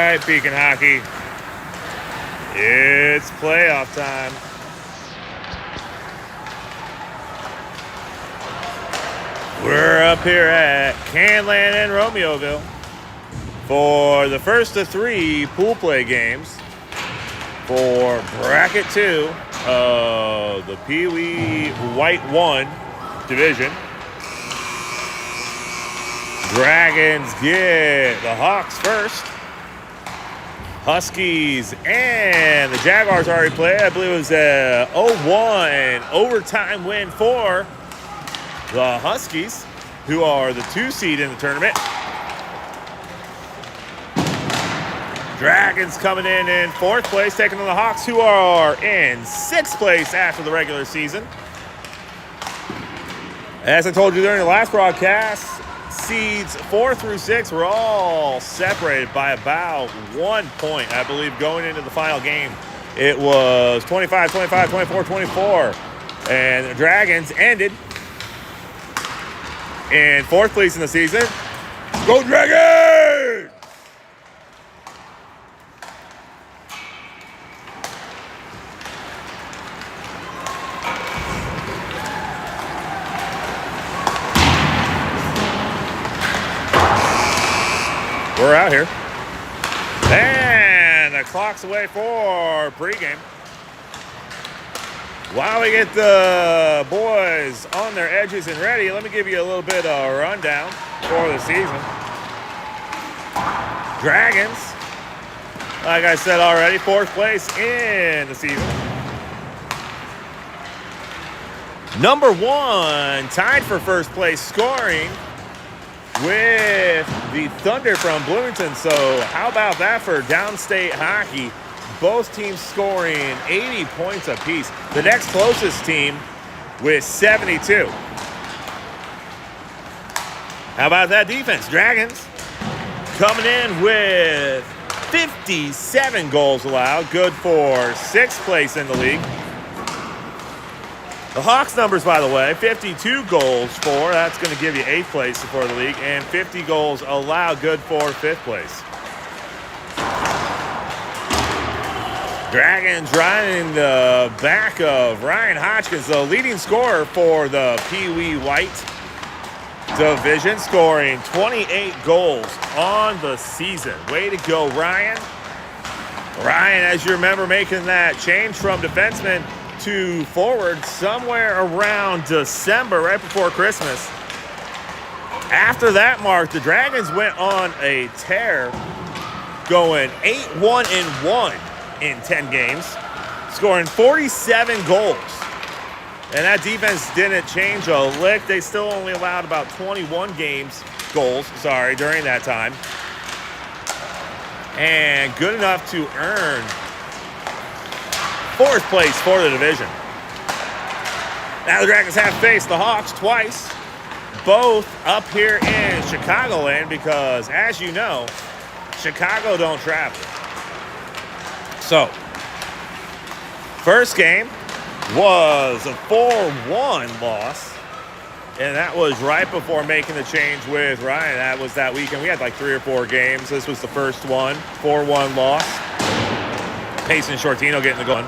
right, Pekin hockey. It's playoff time. We're up here at Canland and Romeoville for the first of 3 pool play games for bracket 2 of the PEEWEE White 1 division. Dragons get the Hawks first. Huskies and the Jaguars already played. I believe it was a 0-1 overtime win for the Huskies, who are the 2 seed in the tournament. Dragons coming in 4th place, taking on the Hawks, who are in 6th place after the regular season. As I told you during the last broadcast, seeds 4 through 6 were all separated by about 1 point. I believe going into the final game, it was 25, 25, 24, 24. And the Dragons ended in 4th place in the season. Go Dragons! We're out here. And the clock's away for pregame. While we get the boys on their edges and ready, let me give you a little bit of a rundown for the season. Dragons, like I said already, 4th place in the season. Number 1, tied for 1st place scoring with the Thunder from Bloomington. So how about that for downstate hockey? Both teams scoring 80 points apiece. The next closest team with 72. How about that defense? Dragons coming in with 57 goals allowed. Good for 6th place in the league. The Hawks numbers, by the way, 52 goals for. That's going to give you 8th place for the league. And 50 goals allowed. Good for 5th place. Dragons riding the back of Ryan Hodgkins, the leading scorer for the PEEWEE White division, scoring 28 goals on the season. Way to go, Ryan. Ryan, as you remember, making that change from defenseman to forward somewhere around December, right before Christmas. After that mark, the Dragons went on a tear, going 8-1-1 in 10 games, scoring 47 goals. And that defense didn't change a lick. They still only allowed about 21 goals during that time. And good enough to earn 4th place for the division. Now the Dragons have faced the Hawks twice, both up here in Chicagoland, because as you know, Chicago don't travel. So, first game was a 4-1 loss, and that was right before making the change with Ryan. That was that weekend. We had like 3 or 4 games. This was the first one, 4-1 loss. Payson Shortino getting the goal.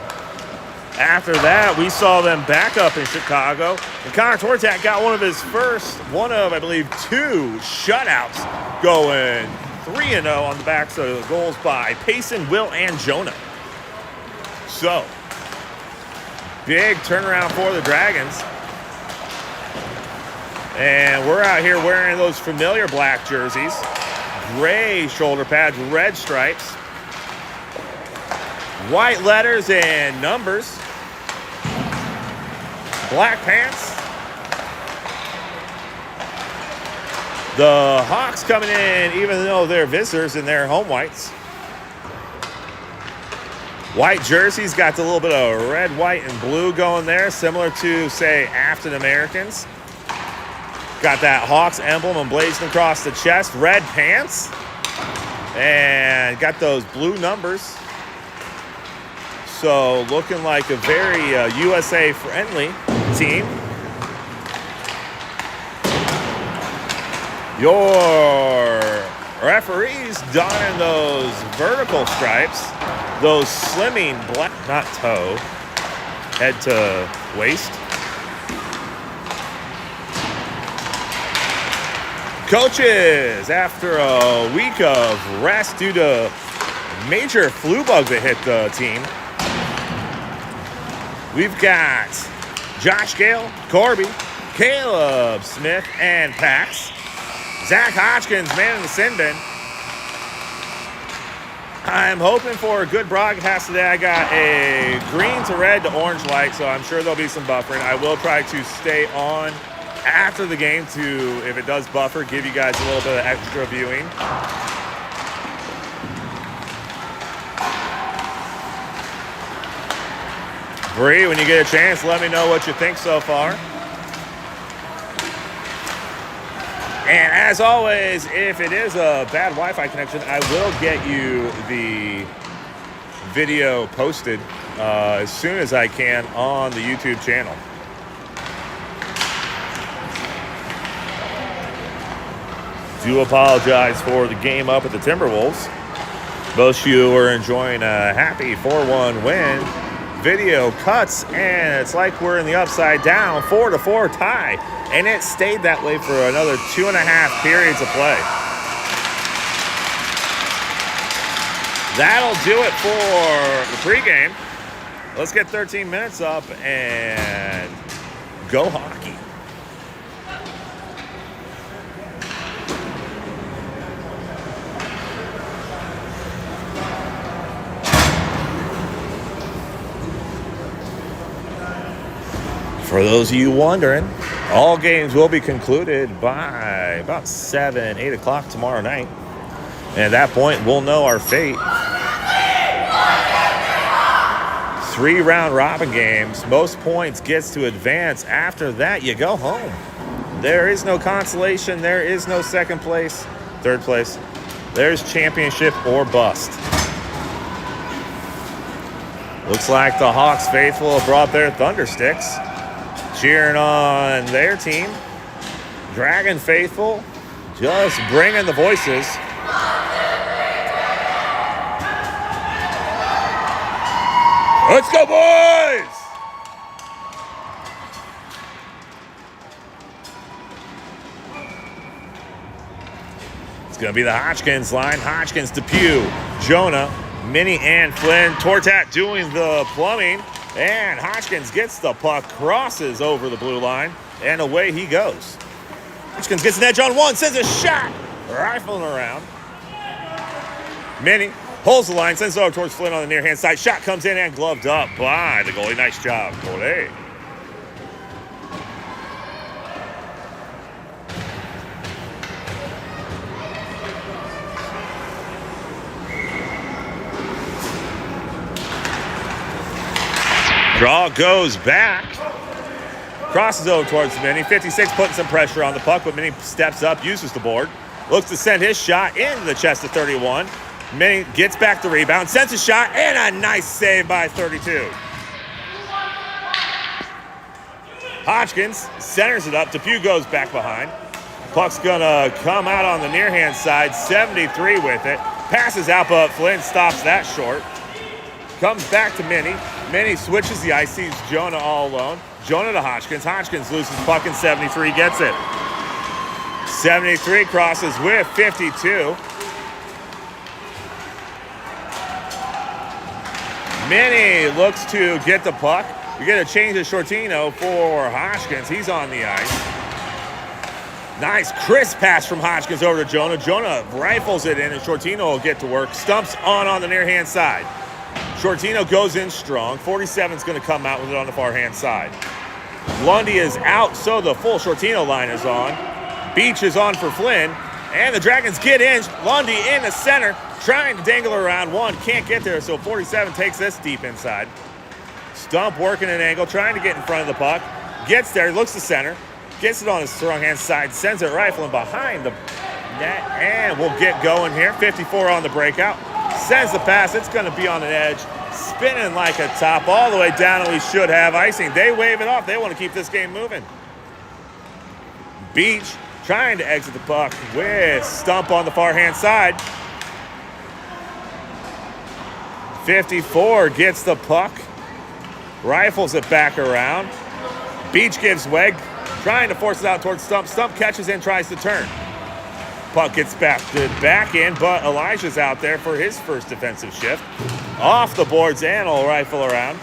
After that, we saw them back up in Chicago, and Connor Tortak got one of, I believe, 2 shutouts, going 3-0 on the backs of goals by Payson, Will, and Jonah. So, big turnaround for the Dragons. And we're out here wearing those familiar black jerseys, gray shoulder pads, red stripes, white letters and numbers, black pants. The Hawks coming in, even though they're visitors in their home whites. White jerseys, got a little bit of red, white, and blue going there, similar to, say, African Americans. Got that Hawks emblem emblazoned across the chest. Red pants. And got those blue numbers. So looking like a very USA-friendly team. Your Referees donning those vertical stripes, those slimming black, not toe, head to waist. Coaches, after a week of rest due to major flu bug that hit the team, we've got Josh Gale, Corby, Caleb Smith, and Pax. Zach Hodgkins, man in the sin bin. I'm hoping for a good broadcast today. I got a green to red to orange light, so I'm sure there'll be some buffering. I will try to stay on after the game to, if it does buffer, give you guys a little bit of extra viewing. Bree, when you get a chance, let me know what you think so far. And as always, if it is a bad Wi-Fi connection, I will get you the video posted as soon as I can on the YouTube channel. Do apologize for the game up at the Timberwolves. Most of you are enjoying a happy 4-1 win. Video cuts, and it's like we're in the upside down 4-4 tie, and it stayed that way for another 2.5 periods of play. That'll do it for the pregame. Let's get 13 minutes up and go hockey. For those of you wondering, all games will be concluded by about 7, 8 o'clock tomorrow night. And at that point, we'll know our fate. 3 round robin games. Most points gets to advance. After that, you go home. There is no consolation. There is no second place, third place. There's championship or bust. Looks like the Hawks faithful have brought their thunder sticks, cheering on their team. Dragon faithful just bringing the voices. Let's go, boys! It's going to be the Hodgkins line. Hodgkins to Pew, Jonah, Minnie, and Flynn. Tortat doing the plumbing. And Hodgkins gets the puck, crosses over the blue line, and away he goes. Hodgkins gets an edge on one, sends a shot, rifling around. Minnie holds the line, sends it over towards Flynn on the near-hand side. Shot comes in and gloved up by the goalie. Nice job, goalie. Draw goes back. Crosses over towards Minnie. 56 putting some pressure on the puck, but Minnie steps up, uses the board. Looks to send his shot into the chest of 31. Minnie gets back the rebound, sends a shot, and a nice save by 32. Hodgkins centers it up. Depew goes back behind. Puck's gonna come out on the near-hand side. 73 with it. Passes out, but Flynn stops that short. Comes back to Minnie. Minnie switches the ice, sees Jonah all alone. Jonah to Hodgkins. Hodgkins loses puck, and 73 gets it. 73 crosses with 52. Minnie looks to get the puck. You get a change of Shortino for Hodgkins. He's on the ice. Nice crisp pass from Hodgkins over to Jonah. Jonah rifles it in, and Shortino will get to work. Stumps on the near-hand side. Shortino goes in strong. 47's going to come out with it on the far-hand side. Lundy is out, so the full Shortino line is on. Beach is on for Flynn, and the Dragons get in. Lundy in the center, trying to dangle around one. Can't get there, so 47 takes this deep inside. Stump working an angle, trying to get in front of the puck. Gets there, looks to center. Gets it on his strong-hand side, sends it rifling behind the net, and we'll get going here. 54 on the breakout. Sends the pass. It's going to be on an edge. Spinning like a top all the way down, and we should have icing. They wave it off. They want to keep this game moving. Beach trying to exit the puck with Stump on the far hand side. 54 gets the puck, rifles it back around. Beach gives way, trying to force it out towards Stump. Stump catches in, tries to turn. Puck gets back in, but Elijah's out there for his first defensive shift. Off the boards and will rifle around.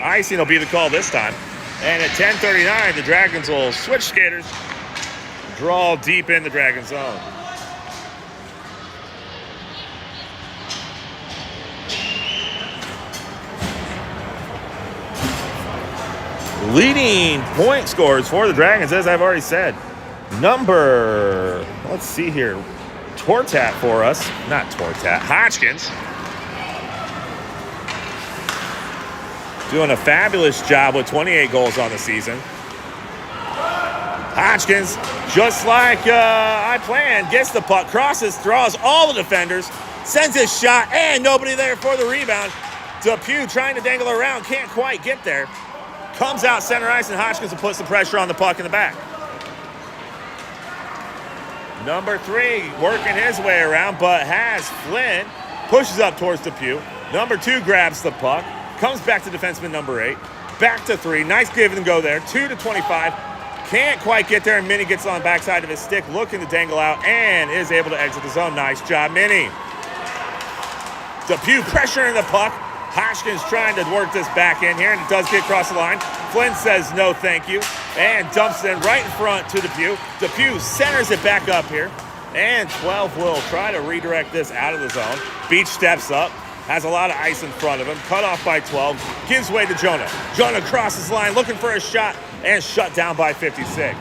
Icing will be the call this time. And at 10:39, the Dragons will switch skaters, draw deep in the Dragon zone. Leading point scorers for the Dragons, as I've already said. Number, let's see here, Tortat for us. Not Tortat, Hodgkins. Doing a fabulous job with 28 goals on the season. Hodgkins, just like I planned, gets the puck, crosses, draws all the defenders, sends his shot, and nobody there for the rebound. Depew trying to dangle around, can't quite get there. Comes out center ice, and Hodgkins will put some pressure on the puck in the back. Number 3 working his way around, but has Flynn. Pushes up towards Depew. Number 2 grabs the puck. Comes back to defenseman number 8. Back to 3. Nice give and go there. 2 to 25. Can't quite get there, and Minnie gets on the backside of his stick, looking to dangle out, and is able to exit the zone. Nice job, Minnie. Depew pressuring the puck. Hodgkins trying to work this back in here, and it does get across the line. Flynn says no thank you, and dumps it in right in front to Depew. Depew centers it back up here, and 12 will try to redirect this out of the zone. Beach steps up, has a lot of ice in front of him, cut off by 12, gives way to Jonah. Jonah crosses the line, looking for a shot, and shut down by 56.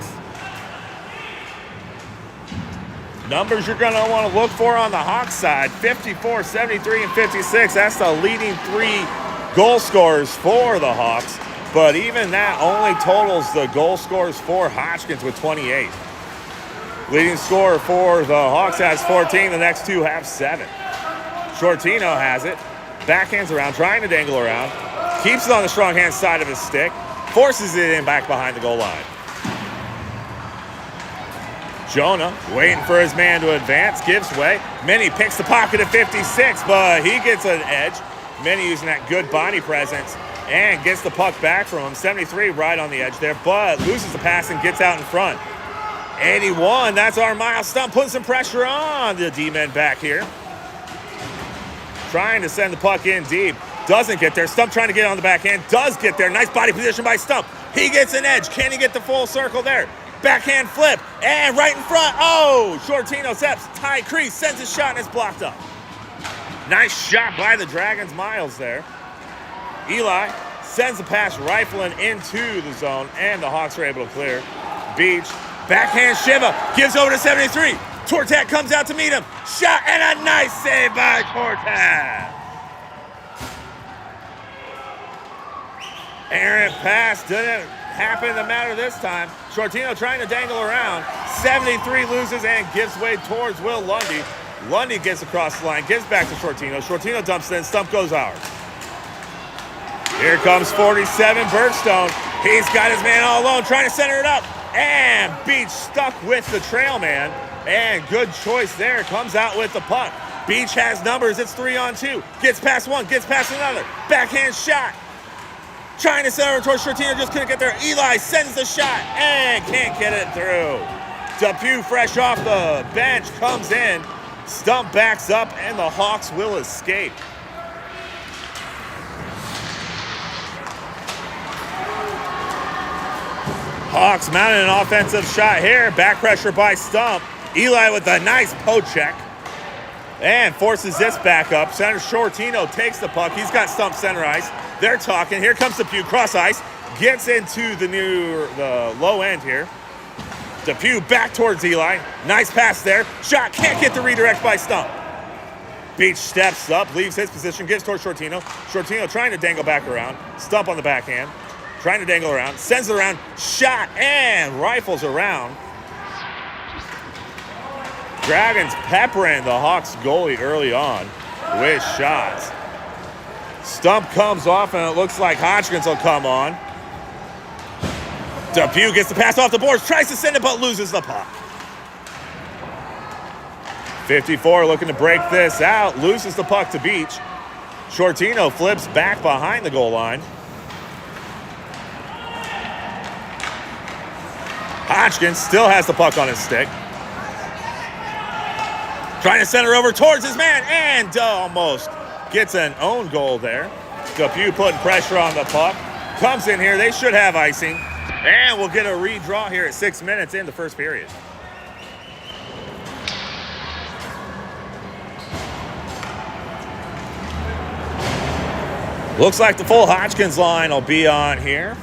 Numbers you're going to want to look for on the Hawks side, 54, 73, and 56. That's the leading 3 goal scorers for the Hawks. But even that only totals the goal scorers for Hodgkins with 28. Leading scorer for the Hawks has 14. The next 2 have 7. Shortino has it. Backhands around, trying to dangle around. Keeps it on the strong hand side of his stick. Forces it in back behind the goal line. Jonah waiting for his man to advance, gives way. Minnie picks the pocket at 56, but he gets an edge. Minnie using that good body presence and gets the puck back from him. 73 right on the edge there, but loses the pass and gets out in front. 81, that's our Miles Stump, putting some pressure on the D-men back here. Trying to send the puck in deep. Doesn't get there. Stump trying to get on the backhand. Does get there. Nice body position by Stump. He gets an edge. Can he get the full circle there? Backhand flip, and right in front. Oh, Shortino steps, tie crease, sends a shot, and it's blocked up. Nice shot by the Dragons, Miles there. Eli sends the pass rifling into the zone, and the Hawks are able to clear. Beach, backhand Shiva, gives over to 73. Tortat comes out to meet him. Shot, and a nice save by Tortat. Errant pass, didn't happen to matter this time. Shortino trying to dangle around. 73 loses and gives way towards Will Lundy. Lundy gets across the line, gives back to Shortino. Shortino dumps it in, Stump goes ours. Here comes 47, Bergstone. He's got his man all alone, trying to center it up. And Beach stuck with the trail man. And good choice there, comes out with the puck. Beach has numbers, it's 3-on-2. Gets past one, gets past another. Backhand shot. Trying to center towards Shortino, just couldn't get there. Eli sends the shot and can't get it through. Depew, fresh off the bench, comes in. Stump backs up, and the Hawks will escape. Hawks mounted an offensive shot here. Back pressure by Stump. Eli with a nice poke check. And forces this back up. Center Shortino takes the puck. He's got Stump center ice. They're talking. Here comes Depew, cross ice. Gets into the low end here. Depew back towards Eli. Nice pass there. Shot, can't get the redirect by Stump. Beach steps up, leaves his position, gives towards Shortino. Shortino trying to dangle back around. Stump on the backhand. Trying to dangle around. Sends it around. Shot, and rifles around. Dragons peppering the Hawks goalie early on with shots. Stump comes off, and it looks like Hodgkins will come on. Depew gets the pass off the boards, tries to send it, but loses the puck. 54 looking to break this out. Loses the puck to Beach. Shortino flips back behind the goal line. Hodgkins still has the puck on his stick. Trying to center over towards his man and almost gets an own goal there. Depew putting pressure on the puck. Comes in here. They should have icing. And we'll get a redraw here at 6 minutes in the first period. Looks like the full Hodgkins line will be on here.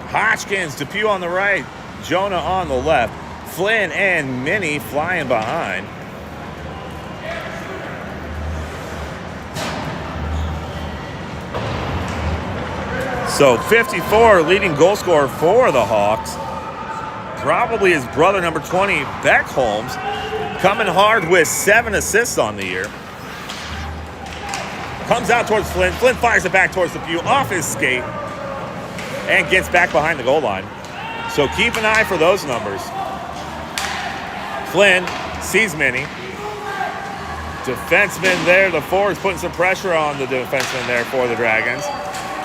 Hodgkins, Depew on the right, Jonah on the left. Flynn and Minnie flying behind. So 54 leading goal scorer for the Hawks. Probably his brother, number 20, Beck Holmes, coming hard with 7 assists on the year. Comes out towards Flynn. Flynn fires it back towards Depew off his skate and gets back behind the goal line. So keep an eye for those numbers. Flynn sees Minnie. Defenseman there. The forward's putting some pressure on the defenseman there for the Dragons.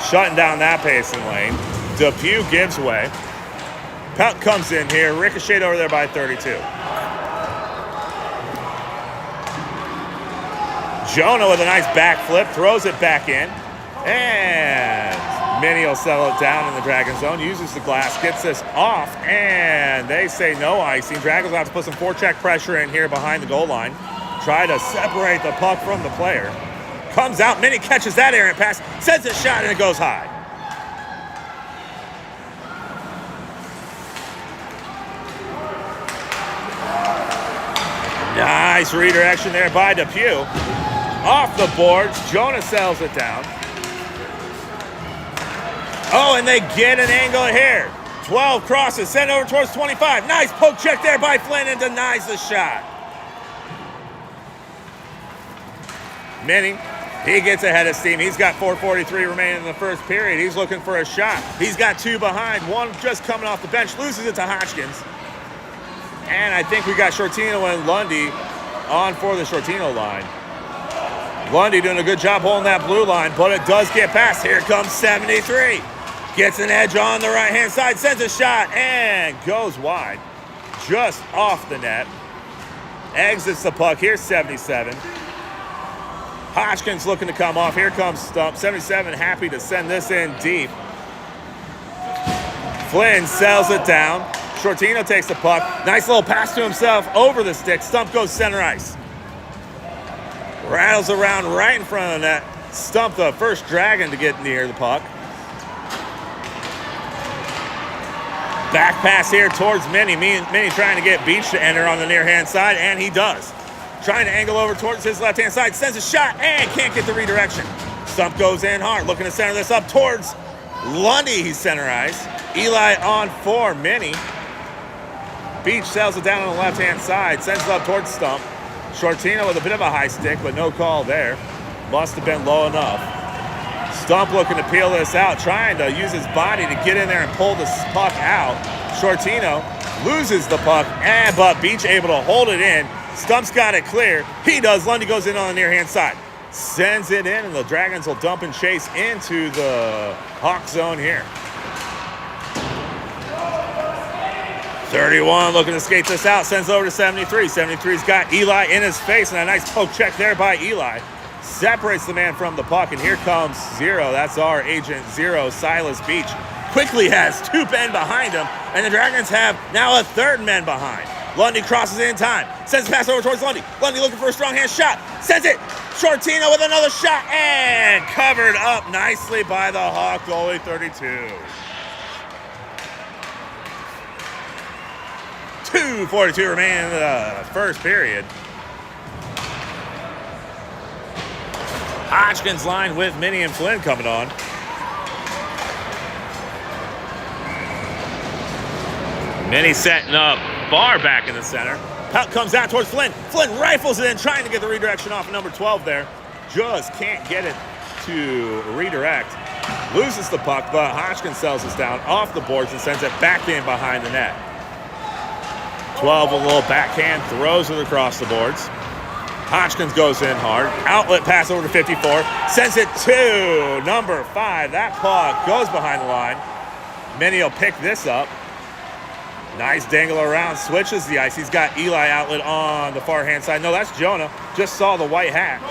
Shutting down that pacing lane. Depew gives way. Puck comes in here. Ricocheted over there by 32. Jonah with a nice backflip. Throws it back in. And Minnie will settle it down in the Dragon zone. Uses the glass. Gets this off. And they say no icing. Dragons will have to put some forecheck pressure in here behind the goal line. Try to separate the puck from the player. Comes out, Minnie catches that errant pass, sends a shot, and it goes high. Nice redirection there by Depew. Off the boards, Jonah sells it down. Oh, and they get an angle here. 12 crosses, sent over towards 25. Nice poke check there by Flynn and denies the shot. Minnie. He gets ahead of steam. He's got 4:43 remaining in the first period. He's looking for a shot. He's got 2 behind. 1 just coming off the bench. Loses it to Hodgkins. And I think we got Shortino and Lundy on for the Shortino line. Lundy doing a good job holding that blue line, but it does get past. Here comes 73. Gets an edge on the right-hand side. Sends a shot and goes wide. Just off the net. Exits the puck. Here's 77. Hodgkins looking to come off. Here comes Stump. 77 happy to send this in deep. Flynn sells it down. Shortino takes the puck. Nice little pass to himself over the stick. Stump goes center ice. Rattles around right in front of the net. Stump, the first Dragon to get near the puck. Back pass here towards Minnie. Minnie trying to get Beach to enter on the near-hand side, and he does. Trying to angle over towards his left-hand side. Sends a shot and can't get the redirection. Stump goes in hard. Looking to center this up towards Lundy. He's center ice. Eli on for Minnie. Beach sells it down on the left-hand side. Sends it up towards Stump. Shortino with a bit of a high stick, but no call there. Must have been low enough. Stump looking to peel this out. Trying to use his body to get in there and pull this puck out. Shortino loses the puck, but Beach able to hold it in. Stump's got it clear. He does. Lundy goes in on the near-hand side. Sends it in, and the Dragons will dump and chase into the Hawk zone here. 31 looking to skate this out. Sends over to 73. 73's got Eli in his face, and a nice poke check there by Eli. Separates the man from the puck, and here comes Zero. That's our agent Zero, Silas Beach. Quickly has 2 men behind him, and the Dragons have now a 3rd man behind. Lundy crosses in time. Sends a pass over towards Lundy. Lundy looking for a strong hand shot. Sends it. Shortino with another shot. And covered up nicely by the Hawk goalie, 32. 2:42 remaining in the first period. Hodgkins line with Minnie and Flynn coming on. Minnie setting up far back in the center. Puck comes out towards Flynn. Flynn rifles it in, trying to get the redirection off of number 12 there. Just can't get it to redirect. Loses the puck, but Hodgkins sells this down off the boards and sends it back in behind the net. 12 with a little backhand, throws it across the boards. Hodgkins goes in hard. Outlet pass over to 54. Sends it to number 5. That puck goes behind the line. Minnie will pick this up. Nice dangle around. Switches the ice. He's got Eli Outlet on the far hand side. No, that's Jonah. Just saw the white hat.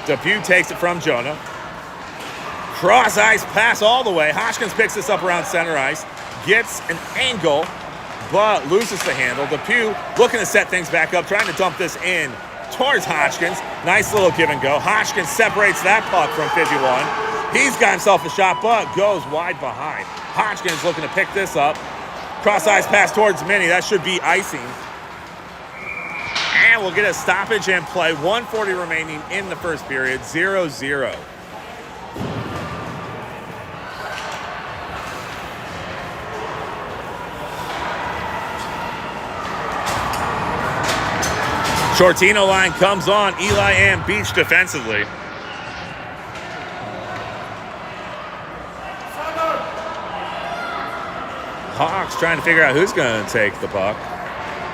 Depew takes it from Jonah. Cross ice pass all the way. Hodgkins picks this up around center ice. Gets an angle, but loses the handle. Depew looking to set things back up, trying to dump this in towards Hodgkins. Nice little give and go. Hodgkins separates that puck from 51. He's got himself a shot, but goes wide behind. Hodgkins looking to pick this up. Cross ice pass towards Minnie. That should be icing. And we'll get a stoppage and play. 1:40 remaining in the first period. 0-0. Shortino line comes on. Eli and Beach defensively. Hawks trying to figure out who's going to take the puck.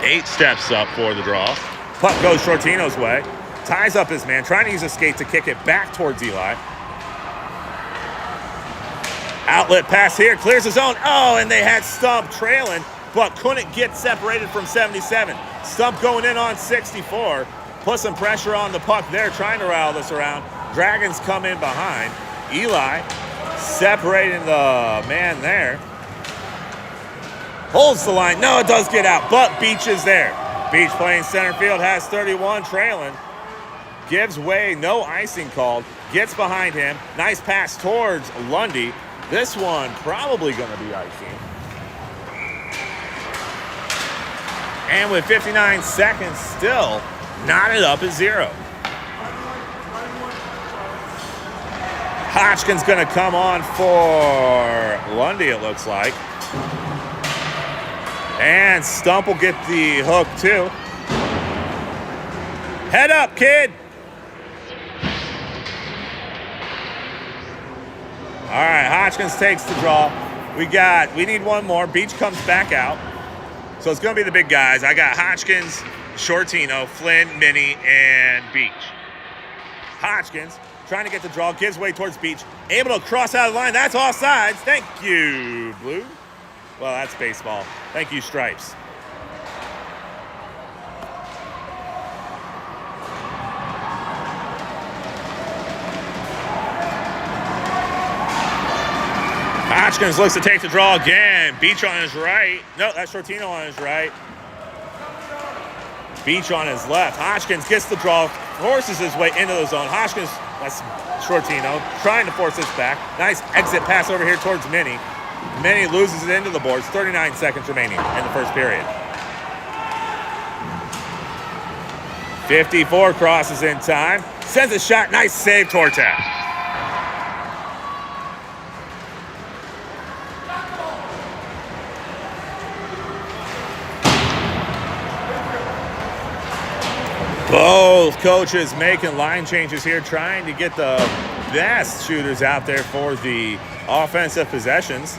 8 steps up for the draw. Puck goes Shortino's way. Ties up his man, trying to use a skate to kick it back towards Eli. Outlet pass here, clears his zone. Oh, and they had Stump trailing, but couldn't get separated from 77. Stump going in on 64. Put some pressure on the puck there, trying to rattle this around. Dragons come in behind. Eli separating the man there. Holds the line. No, it does get out, but Beach is there. Beach playing center field, has 31, trailing. Gives way, no icing called. Gets behind him. Nice pass towards Lundy. This one probably going to be icing. And with 59 seconds still knotted up at 0. Hodgkins going to come on for Lundy, it looks like. And Stump will get the hook too. Head up, kid. All right, Hodgkins takes the draw. We need one more. Beach comes back out. So it's going to be the big guys. I got Hodgkins, Shortino, Flynn, Minnie, and Beach. Hodgkins trying to get the draw, gives way towards Beach. Able to cross out of the line. That's offsides. Thank you, Blue. Well, that's baseball. Thank you, Stripes. Hodgkins looks to take the draw again. Beach on his right. No, that's Shortino on his right. Beach on his left. Hodgkins gets the draw, forces his way into the zone. Hodgkins, that's Shortino, trying to force this back. Nice exit pass over here towards Minnie. Minnie loses it into the boards. 39 seconds remaining in the first period. 54 crosses in time. Sends a shot. Nice save, Tortak. Both coaches making line changes here, trying to get the best shooters out there for the offensive possessions.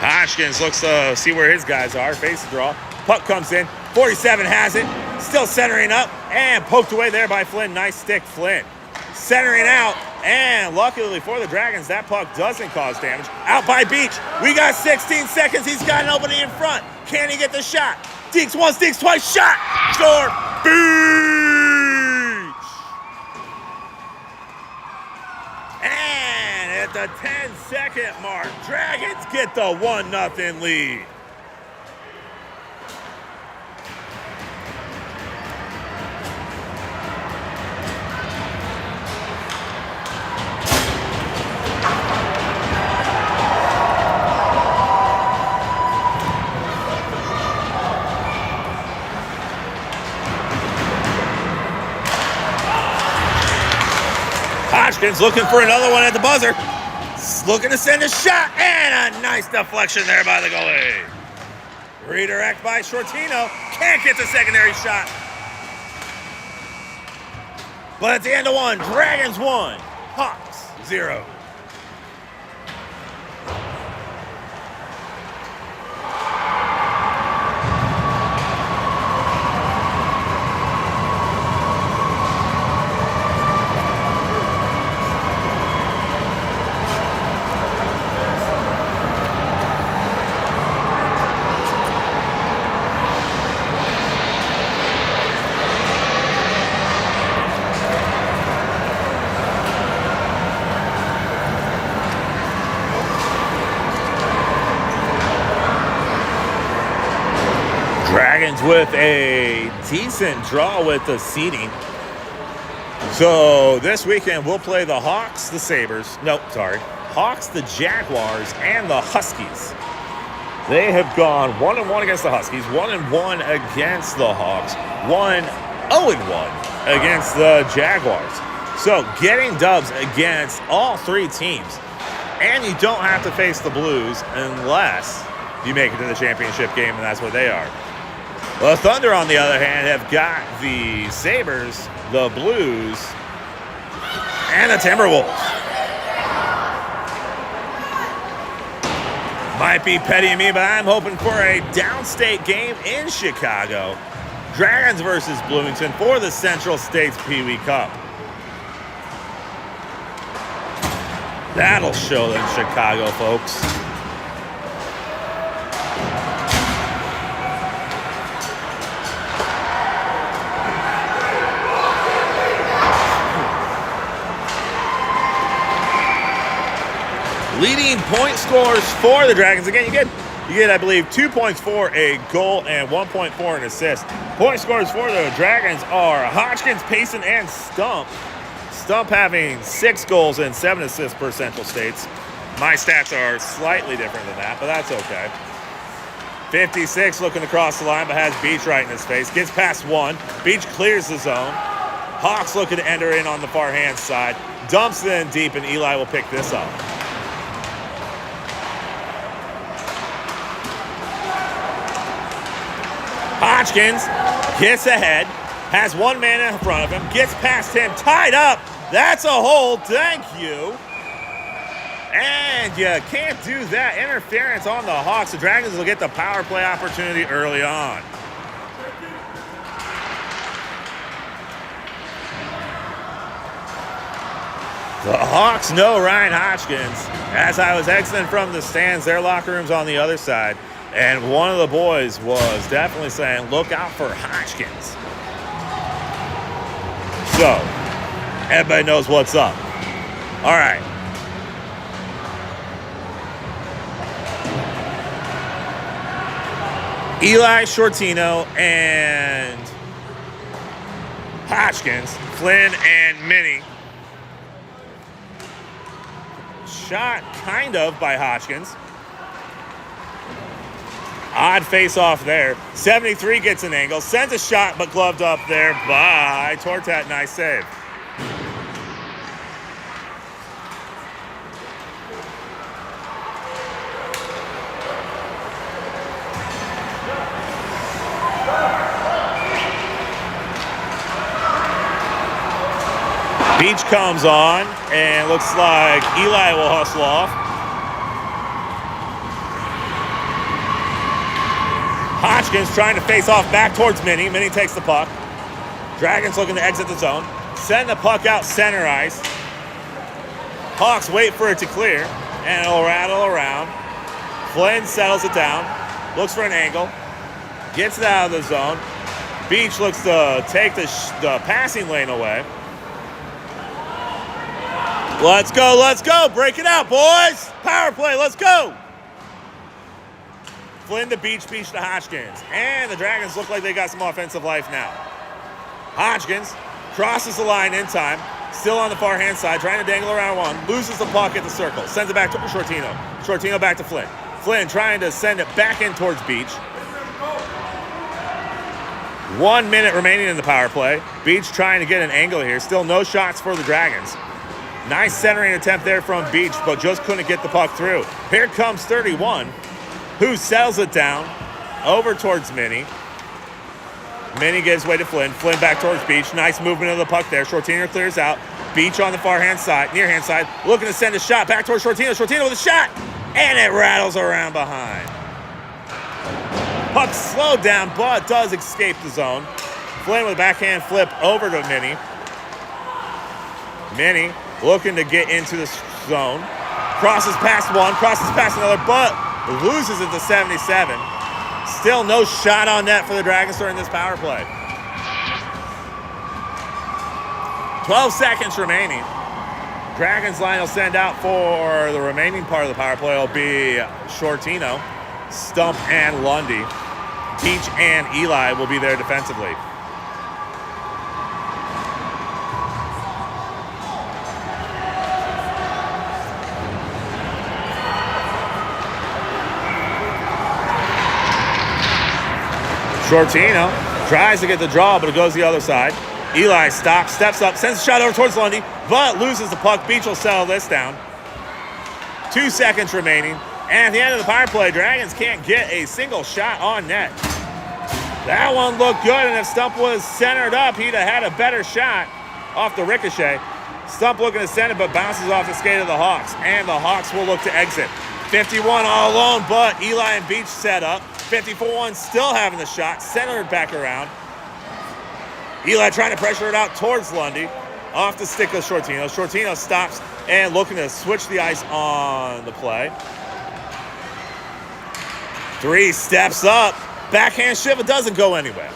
Hodgkins looks to see where his guys are. Face the draw. Puck comes in. 47 has it. Still centering up. And poked away there by Flynn. Nice stick, Flynn. Centering out. And luckily for the Dragons, that puck doesn't cause damage. Out by Beach. We got 16 seconds. He's got an opening in front. Can he get the shot? Deeks once, Deeks twice. Shot! Score! Beach! And at the 10-second mark, Dragons get the 1-0 lead. Hodgkins looking for another one at the buzzer. Looking to send a shot, and a nice deflection there by the goalie. Redirect by Shortino. Can't get the secondary shot. But at the end of one, Dragons 1, Hawks 0. Dragons with a decent draw with the seeding. So this weekend we'll play the Hawks, the Sabres. Hawks, the Jaguars, and the Huskies. They have gone 1-1 against the Huskies, 1-1 against the Hawks, 1-0-1 against the Jaguars. So getting dubs against all three teams. And you don't have to face the Blues unless you make it to the championship game, and that's what they are. The Thunder, on the other hand, have got the Sabres, the Blues, and the Timberwolves. Might be petty of me, but I'm hoping for a downstate game in Chicago. Dragons versus Bloomington for the Central States PEEWEE Cup. That'll show them Chicago, folks. Leading point scorers for the Dragons. Again, you get, I believe, 2 points for a goal and 1 point for an assist. Point scorers for the Dragons are Hodgkins, Payson, and Stump. Stump having 6 goals and 7 assists per Central States. My stats are slightly different than that, but that's okay. 56 looking across the line, but has Beach right in his face. Gets past one. Beach clears the zone. Hawks looking to enter in on the far hand side. Dumps it in deep, and Eli will pick this up. Hodgkins gets ahead, has one man in front of him, gets past him, tied up. That's a hold, thank you. And you can't do that. Interference on the Hawks. The Dragons will get the power play opportunity early on. The Hawks know Ryan Hodgkins. As I was exiting from the stands, their locker room's on the other side. And one of the boys was definitely saying, look out for Hodgkins. So, everybody knows what's up. All right. Eli, Shortino, and Hodgkins, Flynn, and Minnie. Shot kind of by Hodgkins. Odd face-off there. 73 gets an angle. Sends a shot, but gloved up there by Tortat. Nice save. Beach comes on, and looks like Eli will hustle off. Hodgkins trying to face off back towards Minnie. Minnie takes the puck. Dragons looking to exit the zone. Send the puck out center ice. Hawks wait for it to clear, and it'll rattle around. Flynn settles it down. Looks for an angle. Gets it out of the zone. Beach looks to take the passing lane away. Let's go, let's go. Break it out, boys. Power play, let's go. Flynn to Beach, Beach to Hodgkins. And the Dragons look like they got some offensive life now. Hodgkins crosses the line in time. Still on the far hand side, trying to dangle around one. Loses the puck at the circle. Sends it back to Shortino. Shortino back to Flynn. Flynn trying to send it back in towards Beach. 1 minute remaining in the power play. Beach trying to get an angle here. Still no shots for the Dragons. Nice centering attempt there from Beach, but just couldn't get the puck through. Here comes 31. Who settles it down over towards Minnie. Minnie gives way to Flynn. Flynn back towards Beach. Nice movement of the puck there. Shortino clears out. Beach on the far hand side, near hand side, looking to send a shot back towards Shortino. Shortino with a shot, and it rattles around behind. Puck slowed down, but does escape the zone. Flynn with a backhand flip over to Minnie. Minnie looking to get into the zone. Crosses past one, crosses past another, but loses it to 77. Still no shot on net for the Dragons during this power play. 12 seconds remaining. Dragons line will send out for the remaining part of the power play. It'll be Shortino, Stump, and Lundy. Beach and Eli will be there defensively. Shortino tries to get the draw, but it goes the other side. Eli stops, steps up, sends a shot over towards Lundy, but loses the puck. Beach will settle this down. 2 seconds remaining. And at the end of the power play, Dragons can't get a single shot on net. That one looked good, and if Stump was centered up, he'd have had a better shot off the ricochet. Stump looking to send it, but bounces off the skate of the Hawks, and the Hawks will look to exit. 51 all alone, but Eli and Beach set up. 54-1 still having the shot, centered back around. Eli trying to pressure it out towards Lundy. Off the stick of Shortino. Shortino stops and looking to switch the ice on the play. 3 steps up. Backhand shift, it doesn't go anywhere.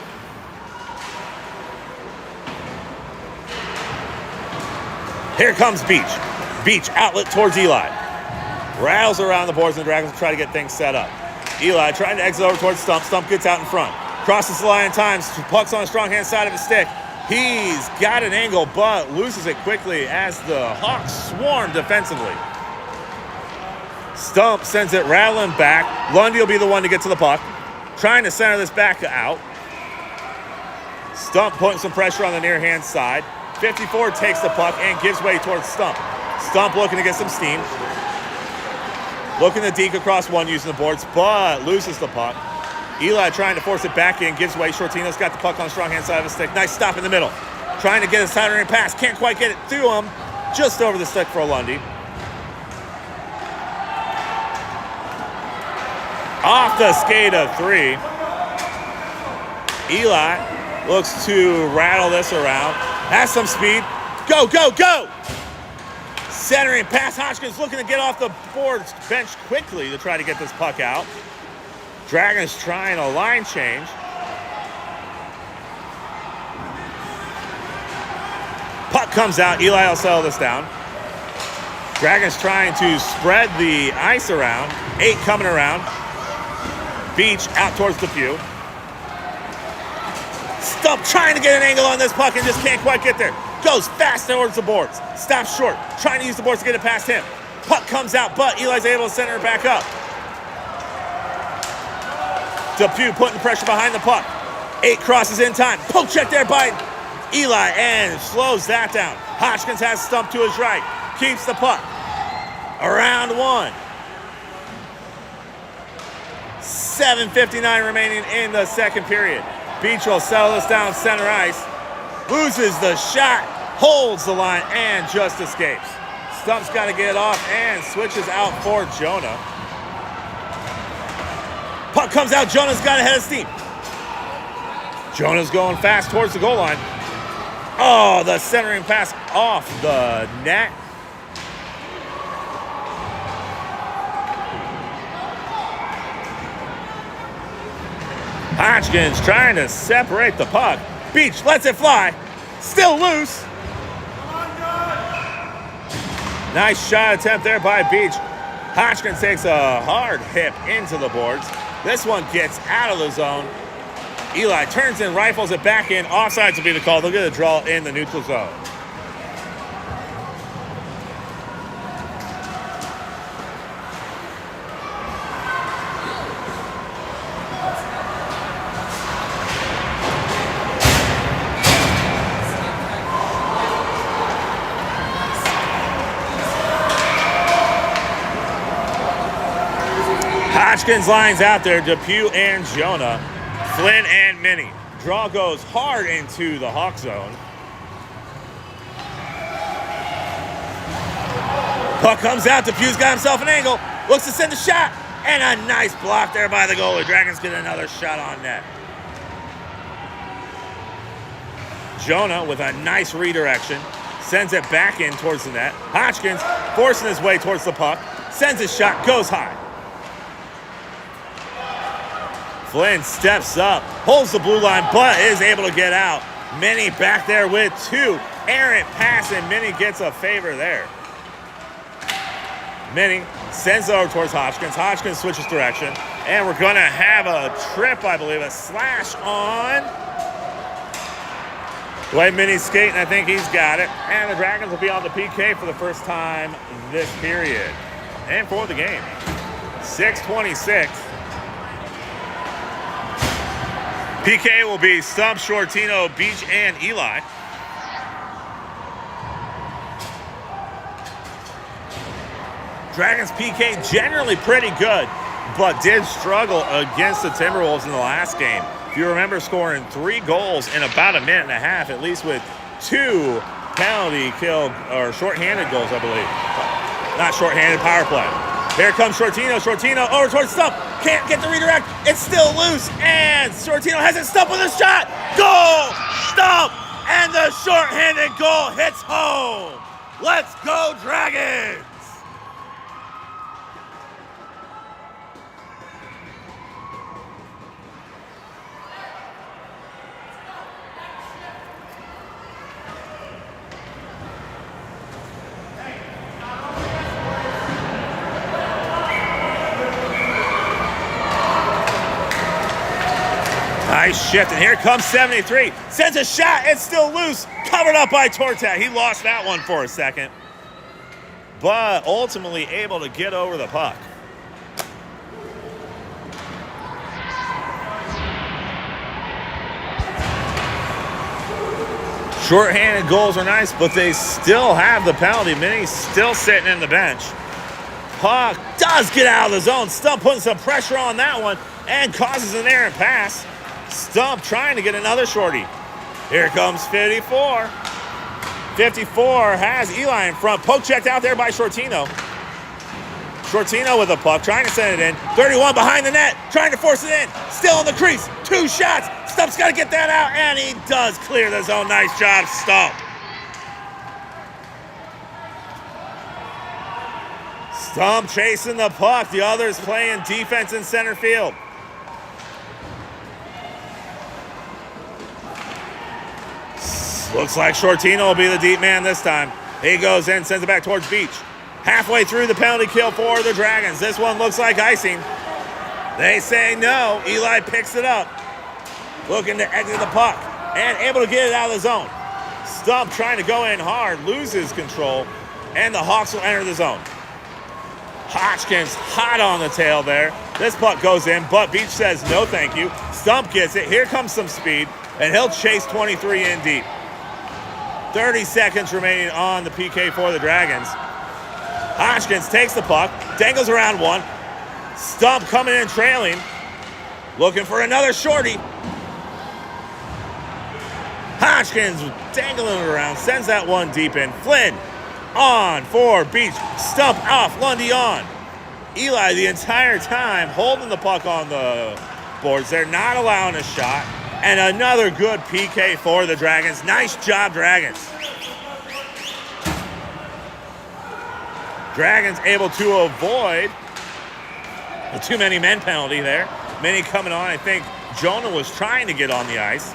Here comes Beach. Beach outlet towards Eli. Rattles around the boards, and the Dragons will try to get things set up. Eli trying to exit over towards Stump. Stump gets out in front. Crosses the line in time. Puck's on the strong hand side of his stick. He's got an angle, but loses it quickly as the Hawks swarm defensively. Stump sends it rattling back. Lundy will be the one to get to the puck. Trying to center this back out. Stump putting some pressure on the near hand side. 54 takes the puck and gives way towards Stump. Stump looking to get some steam. Looking to deke across one using the boards, but loses the puck. Eli trying to force it back in, gives way. Shortino's got the puck on the strong hand side of the stick. Nice stop in the middle. Trying to get a centering pass. Can't quite get it through him. Just over the stick for Lundy. Off the skate of 3. Eli looks to rattle this around. Has some speed. Go, go, go! Centering pass. Hodgkins looking to get off the boards bench quickly to try to get this puck out. Dragons trying a line change. Puck comes out. Eli will settle this down. Dragons trying to spread the ice around. 8 coming around. Beach out towards the pew. Stump trying to get an angle on this puck and just can't quite get there. Goes fast towards the boards. Stops short. Trying to use the boards to get it past him. Puck comes out, but Eli's able to center it back up. Depew putting pressure behind the puck. 8 crosses in time. Poke check there by Eli and slows that down. Hodgkins has Stump to his right. Keeps the puck. Around 1. 7:59 remaining in the second period. Beach will settle this down center ice. Loses the shot. Holds the line and just escapes. Stump's got to get it off and switches out for Jonah. Puck comes out. Jonah's got a head of steam. Jonah's going fast towards the goal line. Oh, the centering pass off the net. Hodgkins trying to separate the puck. Beach lets it fly. Still loose. Nice shot attempt there by Beach. Hodgkins takes a hard hit into the boards. This one gets out of the zone. Eli turns and rifles it back in. Offsides will be the call. They'll get a draw in the neutral zone. Hodgkins lines out there, Depew and Jonah, Flynn and Minnie. Draw goes hard into the Hawk zone. Puck comes out, Depew's got himself an angle, looks to send a shot, and a nice block there by the goalie. Dragons get another shot on net. Jonah with a nice redirection, sends it back in towards the net. Hodgkins forcing his way towards the puck, sends his shot, goes high. Flynn steps up, holds the blue line, but is able to get out. Minnie back there with 2. Errant pass, and Minnie gets a favor there. Minnie sends it over towards Hodgkins. Hodgkins switches direction And we're going to have a trip, I believe, a slash on. The way Minnie's skating, I think he's got it. And the Dragons will be on the PK for the first time this period. And for the game. 6:26. PK will be Stump, Shortino, Beach, and Eli. Dragons PK generally pretty good, but did struggle against the Timberwolves in the last game. If you remember, scoring 3 goals in about a minute and a half, at least with 2 penalty kill or shorthanded goals, I believe. Not shorthanded, power play. Here comes Shortino. Shortino over towards Stump. Can't get the redirect. It's still loose. And Shortino has it. Stump with a shot. Goal! Stump! And the shorthanded goal hits home. Let's go, Dragons! Nice shift, and here comes 73. Sends a shot, it's still loose. Covered up by Tortat. He lost that one for a second, but ultimately able to get over the puck. Short-handed goals are nice, but they still have the penalty. Minnie's still sitting in the bench. Puck does get out of the zone. Stump putting some pressure on that one and causes an errant pass. Stump trying to get another shorty. Here comes 54. 54 has Eli in front. Poke checked out there by Shortino. Shortino with the puck, trying to send it in. 31 behind the net, trying to force it in. Still in the crease, 2 shots. Stump's got to get that out, and he does clear the zone. Nice job, Stump. Stump chasing the puck. The others playing defense in center field. Looks like Shortino will be the deep man this time. He goes in, sends it back towards Beach. Halfway through the penalty kill for the Dragons. This one looks like icing. They say no. Eli picks it up. Looking to exit the puck. And able to get it out of the zone. Stump trying to go in hard. Loses control. And the Hawks will enter the zone. Hodgkins hot on the tail there. This puck goes in, but Beach says no thank you. Stump gets it. Here comes some speed. And he'll chase 23 in deep. 30 seconds remaining on the PK for the Dragons. Hodgkins takes the puck, dangles around one. Stump coming in trailing. Looking for another shorty. Hodgkins dangling it around, sends that one deep in. Flynn on for Beach. Stump off, Lundy on. Eli the entire time holding the puck on the boards. They're not allowing a shot. And another good PK for the Dragons. Nice job, Dragons. Dragons able to avoid the too many men penalty there. Many coming on. I think Jonah was trying to get on the ice.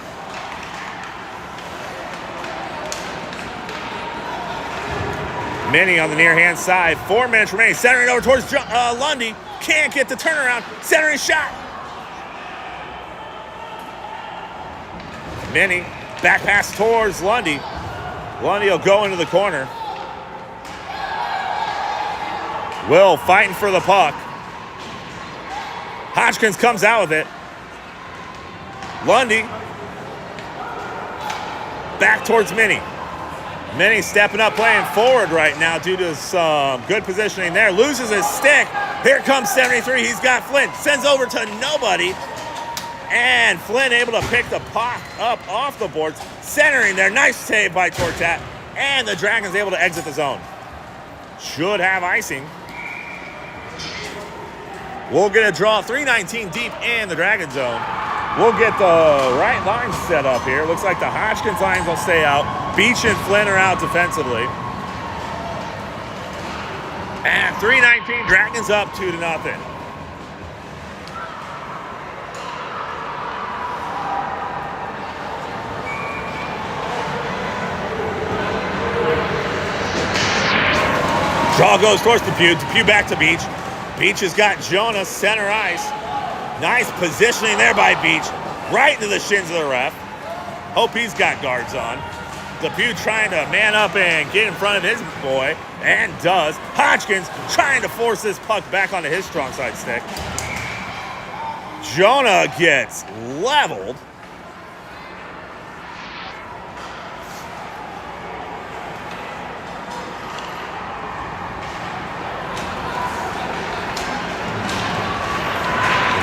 Minnie on the near hand side. 4 minutes remaining. Centering over towards Lundy. Can't get the turnaround. Centering shot. Minnie, back pass towards Lundy. Lundy will go into the corner. Will fighting for the puck. Hodgkins comes out with it. Lundy. Back towards Minnie. Minnie stepping up, playing forward right now due to some good positioning there. Loses his stick. Here comes 73. He's got Flynn. Sends over to nobody. And Flynn able to pick the puck up off the boards. Centering there. Nice save by Tortat. And the Dragons able to exit the zone. Should have icing. We'll get a draw. 3:19 deep in the Dragon zone. We'll get the right line set up here. Looks like the Hodgkins lines will stay out. Beach and Flynn are out defensively. And 3:19, Dragons up 2-0. Draw goes towards Depew. Depew back to Beach. Beach has got Jonah center ice. Nice positioning there by Beach. Right into the shins of the ref. Hope he's got guards on. Depew trying to man up and get in front of his boy, and does. Hodgkins trying to force this puck back onto his strong side stick. Jonah gets leveled.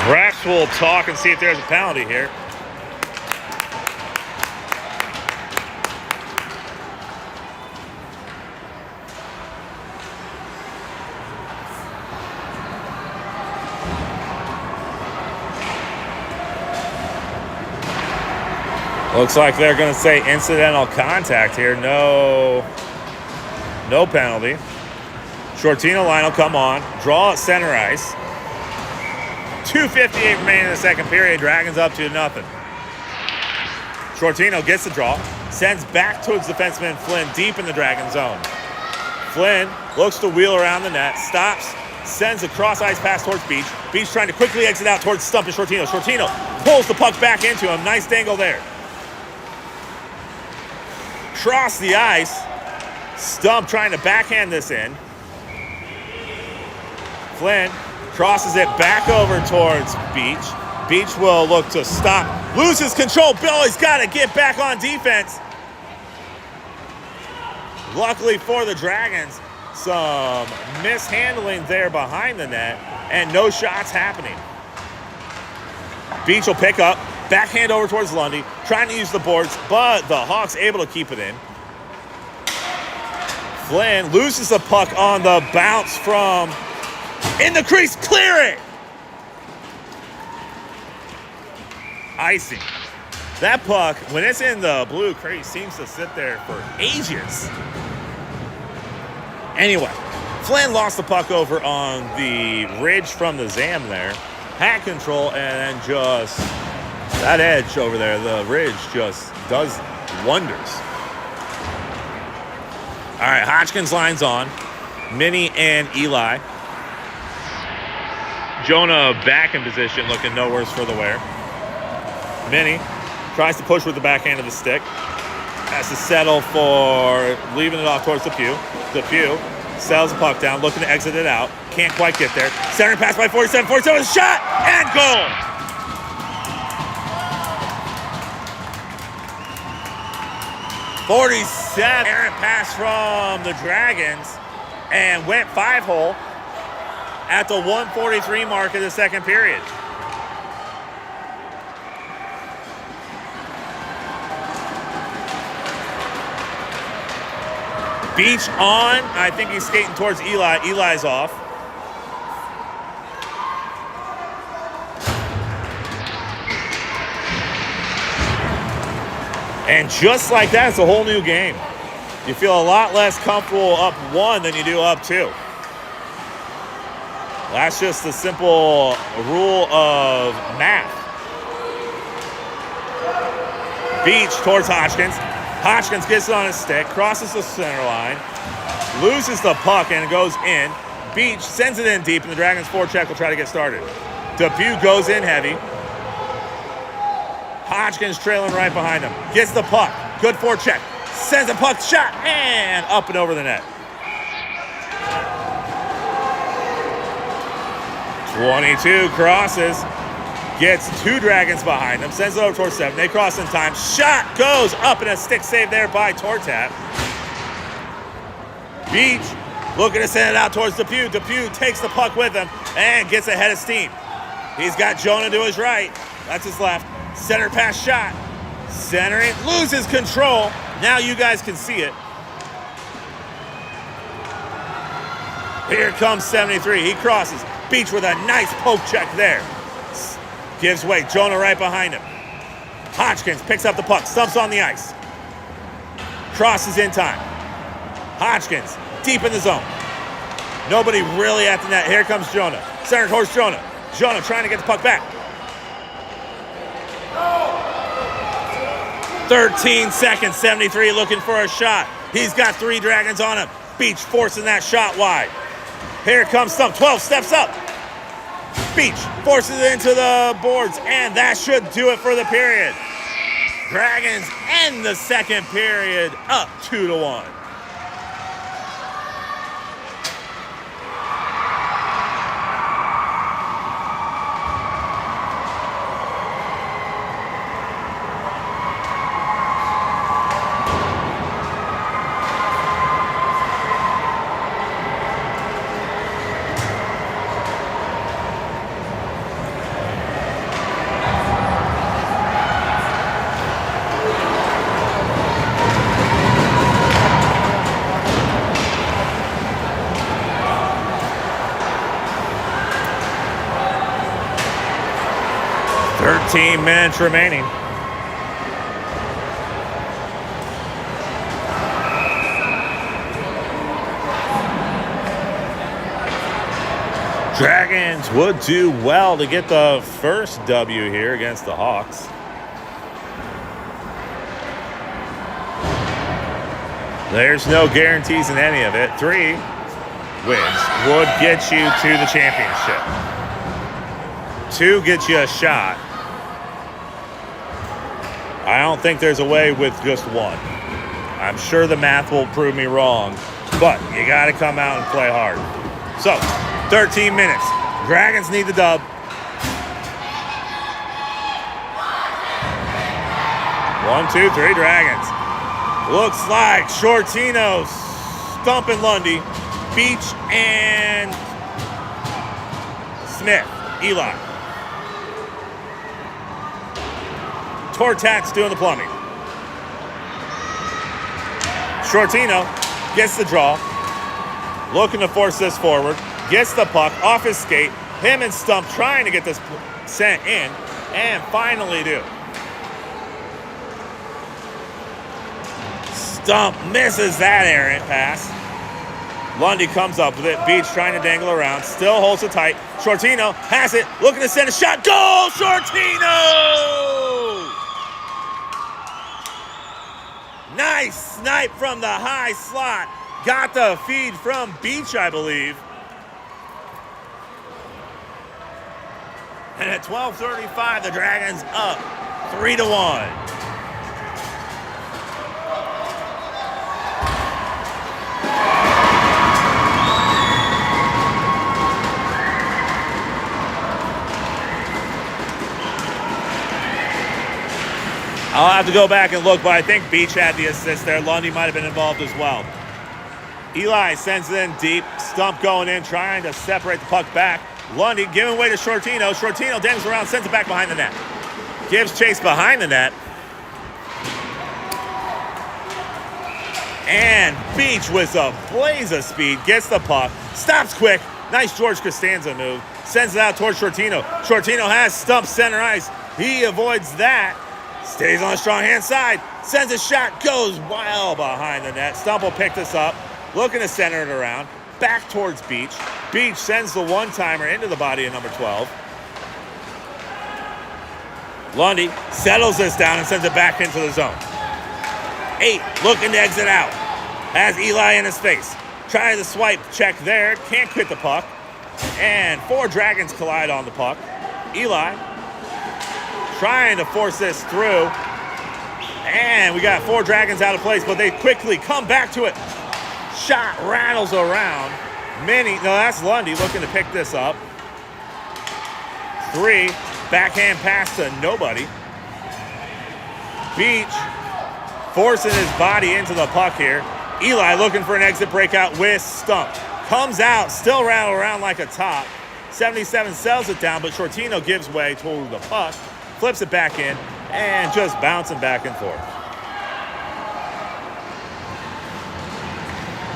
Refs will talk and see if there's a penalty here. Looks like they're going to say incidental contact here. No penalty. Shortino line will come on. Draw at center ice. 2:58 remaining in the second period. Dragons up to nothing. Shortino gets the draw. Sends back towards defenseman Flynn deep in the Dragon zone. Flynn looks to wheel around the net. Stops. Sends a cross ice pass towards Beach. Beach trying to quickly exit out towards Stump and Shortino. Shortino pulls the puck back into him. Nice dangle there. Cross the ice. Stump trying to backhand this in. Flynn crosses it back over towards Beach. Beach will look to stop. Loses control. Billy's got to get back on defense. Luckily for the Dragons, some mishandling there behind the net and no shots happening. Beach will pick up. Backhand over towards Lundy. Trying to use the boards, but the Hawks able to keep it in. Flynn loses the puck on the bounce from in the crease. Clear it! Icing. That puck, when it's in the blue crease, seems to sit there for ages. Anyway, Flynn lost the puck over on the ridge from the Zam there. Had control, and then just that edge over there, the ridge, just does wonders. All right, Hodgkins lines on. Minnie and Eli. Jonah back in position, looking no worse for the wear. Minnie tries to push with the backhand of the stick. Has to settle for leaving it off towards Depew. Depew settles the puck down, looking to exit it out. Can't quite get there. Center pass by 47. 47, shot, and goal! Errant pass from the Dragons and went 5-hole at the 1:43 mark of the second period. Beach on. I think he's skating towards Eli. Eli's off. And just like that, it's a whole new game. You feel a lot less comfortable up 1 than you do up 2. That's just the simple rule of math. Beach towards Hodgkins. Hodgkins gets it on his stick, crosses the center line, loses the puck, and it goes in. Beach sends it in deep, and the Dragons forecheck will try to get started. Depew goes in heavy. Hodgkins trailing right behind him. Gets the puck. Good forecheck. Sends a puck shot, and up and over the net. 22 crosses. Gets 2 Dragons behind him. Sends it over towards 7. They cross in time. Shot goes up, and a stick save there by Tortat. Beach looking to send it out towards Depew. Depew takes the puck with him and gets ahead of steam. He's got Jonah to his right. That's his left. Center pass shot. Centering. Loses control. Now you guys can see it. Here comes 73. He crosses. Beach with a nice poke check there. Gives way. Jonah right behind him. Hodgkins picks up the puck. Stumps on the ice. Crosses in time. Hodgkins deep in the zone. Nobody really at the net. Here comes Jonah. Center towards Jonah. Jonah trying to get the puck back. 13 seconds. 73 looking for a shot. He's got 3 Dragons on him. Beach forcing that shot wide. Here comes Stump. 12 steps up. Beach forces it into the boards, and that should do it for the period. Dragons end the second period up 2-1. Minutes remaining. Dragons would do well to get the first W here against the Hawks. There's no guarantees in any of it. 3 wins would get you to the championship. 2 gets you a shot. I don't think there's a way with just 1. I'm sure the math will prove me wrong, but you got to come out and play hard. So, 13 minutes. Dragons need the dub. 1, 2, 3, Dragons. Looks like Shortino stumping Lundy. Beach and Smith. Eli. Tortat's doing the plumbing. Shortino gets the draw. Looking to force this forward. Gets the puck off his skate. Him and Stump trying to get this sent in. And finally do. Stump misses that errant pass. Lundy comes up with it. Beach trying to dangle around. Still holds it tight. Shortino has it. Looking to send a shot. Goal, Shortino! Nice snipe from the high slot. Got the feed from Beach, I believe. And at 12:35, the Dragons up 3-1. I'll have to go back and look, but I think Beach had the assist there. Lundy might have been involved as well. Eli sends it in deep. Stump going in, trying to separate the puck back. Lundy giving way to Shortino. Shortino dangles around, sends it back behind the net. Gives chase behind the net. And Beach with a blaze of speed gets the puck. Stops quick. Nice George Costanza move. Sends it out towards Shortino. Shortino has Stump center ice. He avoids that. Stays on the strong hand side. Sends a shot. Goes well behind the net. Stump will pick this up. Looking to center it around. Back towards Beach. Beach sends the one-timer into the body of number 12. Lundy settles this down and sends it back into the zone. 8 looking to exit out. Has Eli in his face. Tries to swipe check there. Can't quit the puck. And 4 Dragons collide on the puck. Eli trying to force this through. And we got 4 Dragons out of place, but they quickly come back to it. Shot rattles around. That's Lundy looking to pick this up. 3, backhand pass to nobody. Beach forcing his body into the puck here. Eli looking for an exit breakout with Stump. Comes out, still rattle around like a top. 77 sells it down, but Shortino gives way to the puck. Flips it back in, and just bouncing back and forth.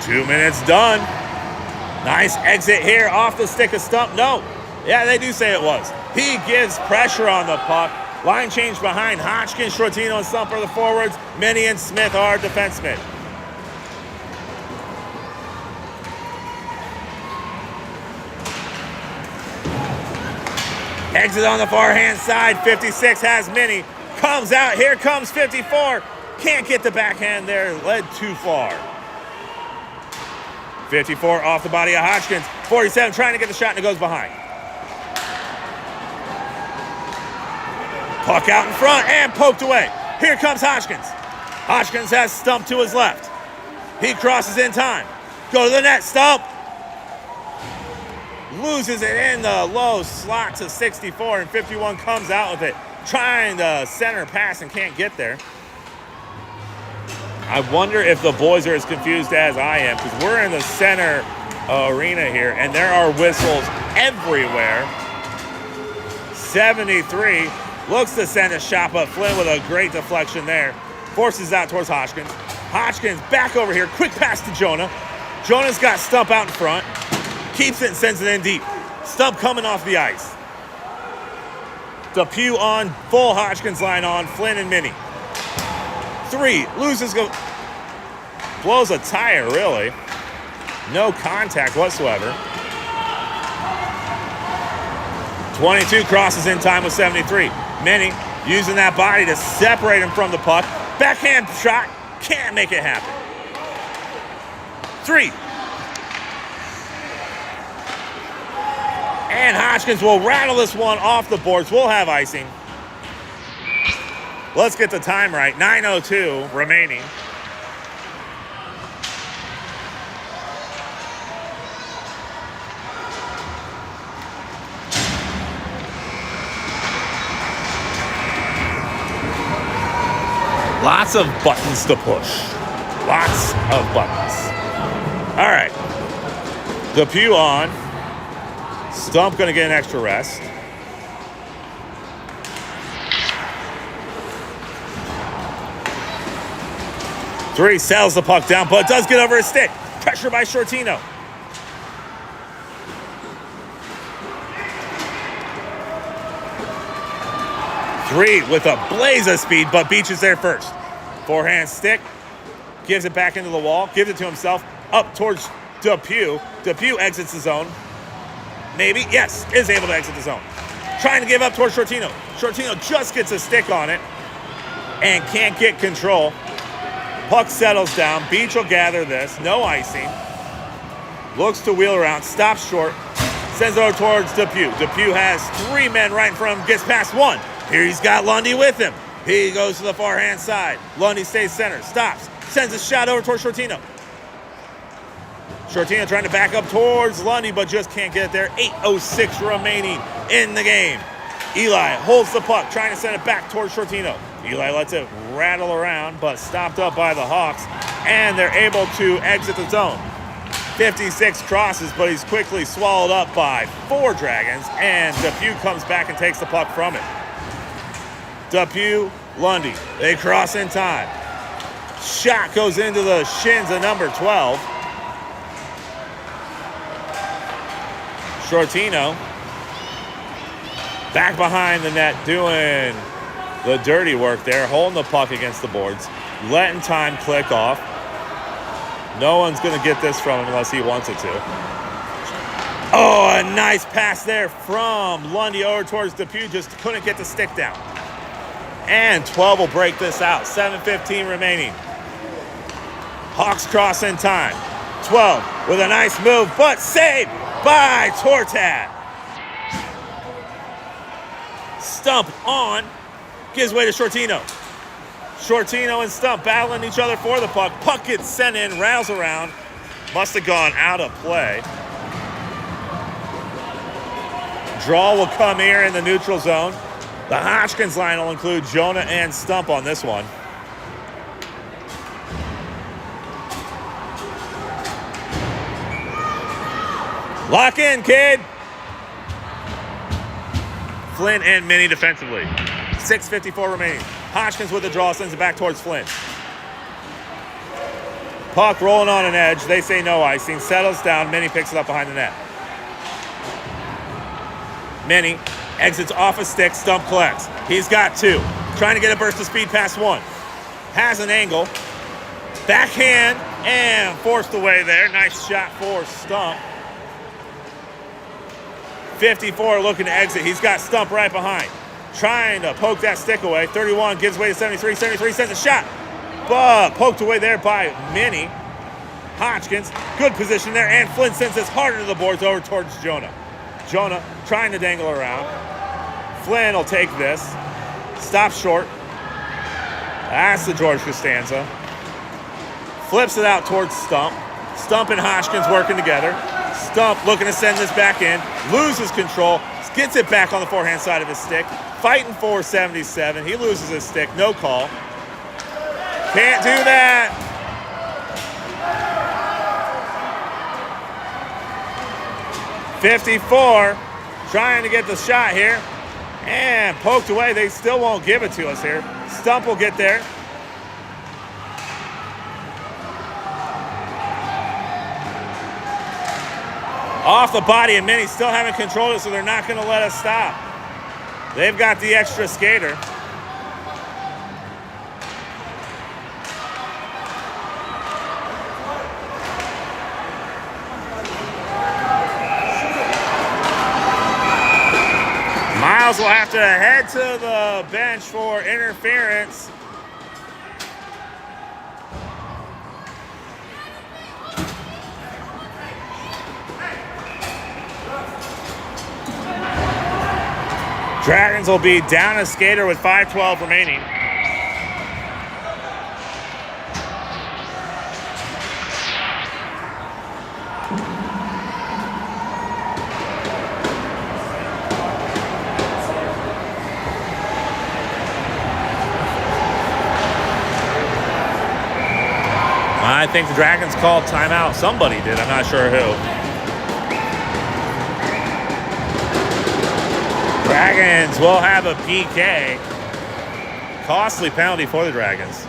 2 minutes done. Nice exit here off the stick of Stump. No, yeah, they do say it was. He gives pressure on the puck. Line change behind Hodgkin, Shortino, and Stump are the forwards. Minnie and Smith are defensemen. Exit on the far hand side. 56 has Minnie. Comes out. Here comes 54. Can't get the backhand there. Led too far. 54 off the body of Hodgkins. 47 trying to get the shot and it goes behind. Puck out in front and poked away. Here comes Hodgkins. Hodgkins has Stump to his left. He crosses in time. Go to the net, Stump. Loses it in the low slot to 64, and 51 comes out with it. Trying to center pass and can't get there. I wonder if the boys are as confused as I am, because we're in the center arena here, and there are whistles everywhere. 73 looks to send a shot, but Flynn with a great deflection there. Forces out towards Hodgkins. Hodgkins back over here. Quick pass to Jonah. Jonah's got Stump out in front. Keeps it and sends it in deep. Stump coming off the ice. Depew on, full Hodgkins line on, Flynn and Minnie. 3, loses, blows a tire, really. No contact whatsoever. 22 crosses in time with 73. Minnie using that body to separate him from the puck. Backhand shot, can't make it happen. 3. And Hodgkins will rattle this one off the boards. We'll have icing. Let's get the time right. 9:02 remaining. Lots of buttons to push. Lots of buttons. All right. Depew on. Stump going to get an extra rest. Three sails the puck down, but does get over his stick. Pressure by Shortino. Three with a blaze of speed, but Beach is there first. Forehand stick. Gives it back into the wall. Gives it to himself. Up towards Depew. Depew exits the zone. Maybe. Yes, is able to exit the zone. Trying to give up towards Shortino. Shortino just gets a stick on it and can't get control. Puck settles down. Beach will gather this. No icing. Looks to wheel around. Stops short. Sends it over towards Depew. Depew has 3 men right in front of him. Gets past 1. Here he's got Lundy with him. He goes to the forehand side. Lundy stays center. Stops. Sends a shot over towards Shortino. Shortino trying to back up towards Lundy, but just can't get there. 8:06 remaining in the game. Eli holds the puck, trying to send it back towards Shortino. Eli lets it rattle around, but stopped up by the Hawks, and they're able to exit the zone. 56 crosses, but he's quickly swallowed up by 4 Dragons, and Depew comes back and takes the puck from it. Depew, Lundy, they cross in time. Shot goes into the shins of number 12. Shortino back behind the net doing the dirty work there, holding the puck against the boards, letting time click off. No one's going to get this from him unless he wants it to. Oh, a nice pass there from Lundy over towards Depew, just couldn't get the stick down. And 12 will break this out. 7:15 remaining. Hawks cross in time. 12 with a nice move, but saved by Tortat. Stump on. Gives way to Shortino. Shortino and Stump battling each other for the puck. Puck gets sent in, rattles around. Must have gone out of play. Draw will come here in the neutral zone. The Hodgkins line will include Jonah and Stump on this one. Lock in, kid. Flynn and Minnie defensively. 6:54 remaining. Hodgkins with the draw, sends it back towards Flynn. Puck rolling on an edge. They say no icing. Settles down. Minnie picks it up behind the net. Minnie exits off a stick. Stump collects. He's got 2. Trying to get a burst of speed past 1. Has an angle. Backhand and forced away there. Nice shot for Stump. 54 looking to exit. He's got Stump right behind. Trying to poke that stick away. 31 gives way to 73. 73 sends a shot. But poked away there by Minnie. Hodgkins, good position there. And Flynn sends this harder to the boards over towards Jonah. Jonah trying to dangle around. Flynn will take this. Stops short. That's the George Costanza. Flips it out towards Stump. Stump and Hoskins working together. Stump looking to send this back in. Loses control. Gets it back on the forehand side of his stick. Fighting for 77. He loses his stick. No call. Can't do that. .54. Trying to get the shot here. And poked away. They still won't give it to us here. Stump will get there. Off the body, and Minnie still haven't controlled it, so they're not going to let us stop. They've got the extra skater. Miles will have to head to the bench for interference. Dragons will be down a skater with 5:12 remaining. I think the Dragons called timeout. Somebody did. I'm not sure who. Dragons will have a PK. Costly penalty for the Dragons.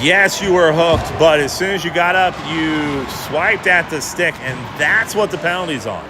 Yes, you were hooked, but as soon as you got up, you swiped at the stick, and that's what the penalty's on.